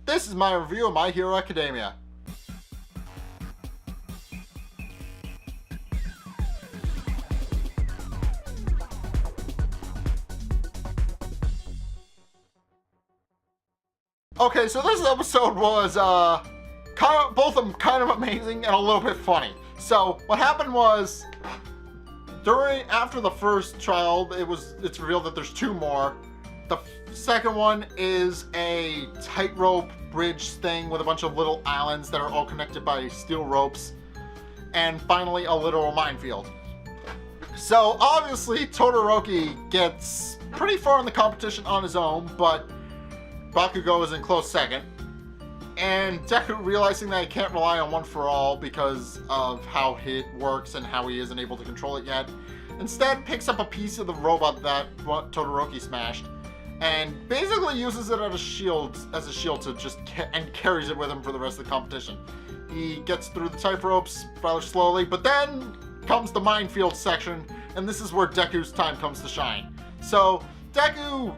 this is my review of My Hero Academia. Okay, so this episode was both of them kind of amazing and a little bit funny. So what happened was, after the first trial, it's revealed that there's two more. The second one is a tightrope bridge thing with a bunch of little islands that are all connected by steel ropes. And finally, a literal minefield. So obviously, Todoroki gets pretty far in the competition on his own, but Bakugo is in close second. And Deku, realizing that he can't rely on One for All because of how it works and how he isn't able to control it yet, instead picks up a piece of the robot that Todoroki smashed and basically uses it as a shield to just and carries it with him for the rest of the competition. He gets through the tight ropes rather slowly, but then comes the minefield section, and this is where Deku's time comes to shine. So Deku,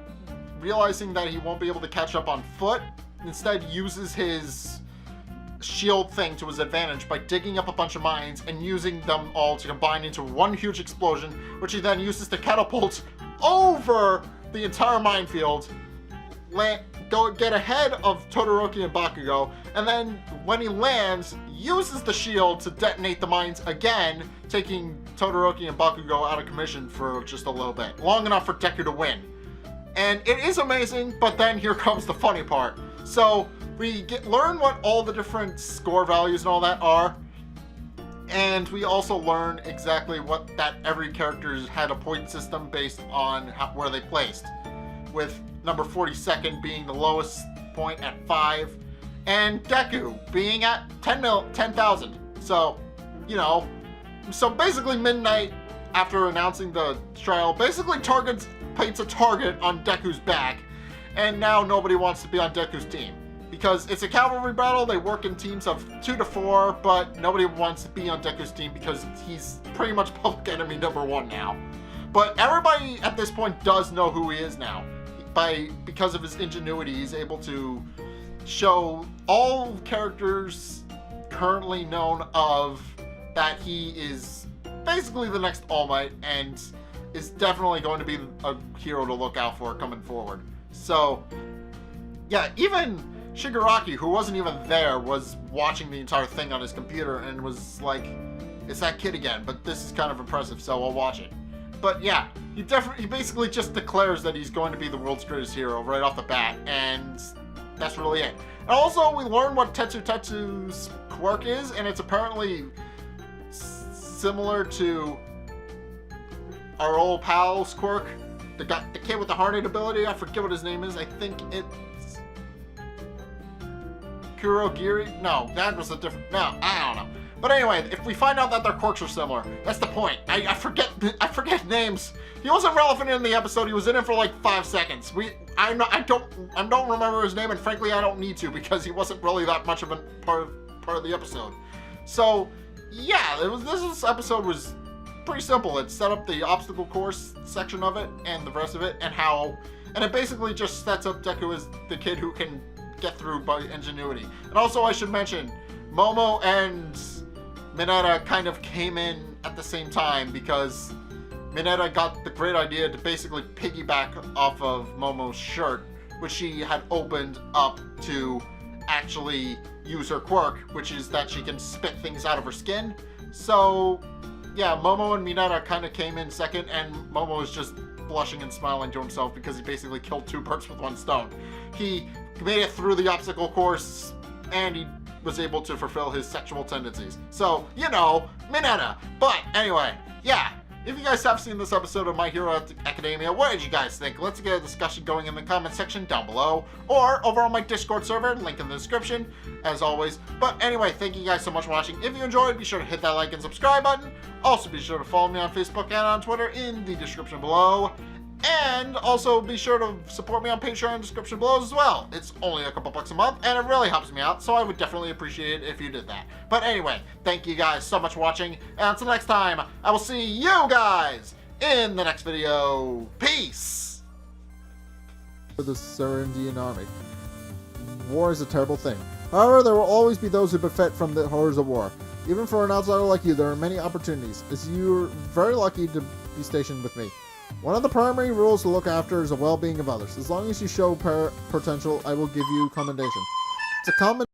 realizing that he won't be able to catch up on foot, instead uses his shield thing to his advantage by digging up a bunch of mines and using them all to combine into one huge explosion, which he then uses to catapult over the entire minefield, get ahead of Todoroki and Bakugo, and then when he lands, uses the shield to detonate the mines again, taking Todoroki and Bakugo out of commission for just a little bit, long enough for Deku to win. And it is amazing, but then here comes the funny part. So we learn what all the different score values and all that are, and we also learn exactly that every character had a point system based on where they placed, with number 42nd being the lowest point at 5, and Deku being at 10,000. So, so basically Midnight, after announcing the trial, basically paints a target on Deku's back, and now nobody wants to be on Deku's team. Because it's a cavalry battle, they work in teams of 2 to 4, but nobody wants to be on Deku's team because he's pretty much public enemy number 1 now. But everybody at this point does know who he is now. Because of his ingenuity, he's able to show all characters currently known of that he is basically the next All Might and is definitely going to be a hero to look out for coming forward. So, yeah, even Shigaraki, who wasn't even there, was watching the entire thing on his computer and was like, it's that kid again, but this is kind of impressive, so I'll watch it. But yeah, he basically just declares that he's going to be the world's greatest hero right off the bat, and that's really it. And also, we learn what Tetsu's quirk is, and it's apparently similar to our old pal's quirk, the kid with the Hearted ability. I forget what his name is. I think it's Kurogiri? No, that was a different... No, I don't know. But anyway, if we find out that their quirks are similar, that's the point. I forget names. He wasn't relevant in the episode. He was in it for like 5 seconds. I don't remember his name, and frankly, I don't need to because he wasn't really that much of a part of the episode. So yeah, this episode was pretty simple. It set up the obstacle course section of it and the rest of it, and it basically just sets up Deku as the kid who can get through by ingenuity. And also, I should mention, Momo and Mineta kind of came in at the same time because Mineta got the great idea to basically piggyback off of Momo's shirt, which she had opened up to actually use her quirk, which is that she can spit things out of her skin. So yeah, Momo and Mineta kind of came in second, and Momo is just blushing and smiling to himself because he basically killed 2 birds with 1 stone. He made it through the obstacle course, and he was able to fulfill his sexual tendencies. So, Mineta. But anyway, yeah. If you guys have seen this episode of My Hero Academia, what did you guys think? Let's get a discussion going in the comment section down below, or over on my Discord server, link in the description, as always. But anyway, thank you guys so much for watching. If you enjoyed, be sure to hit that like and subscribe button. Also, be sure to follow me on Facebook and on Twitter in the description below. And also be sure to support me on Patreon in the description below as well. It's only a couple bucks a month, and it really helps me out, so I would definitely appreciate it if you did that. But anyway, thank you guys so much for watching, and until next time, I will see you guys in the next video. Peace! For the Sarandian army. war is a terrible thing. However, there will always be those who benefit from the horrors of war. Even for an outsider like you, there are many opportunities, as you're very lucky to be stationed with me. One of the primary rules to look after is the well-being of others. As long as you show potential, I will give you commendation. It's a common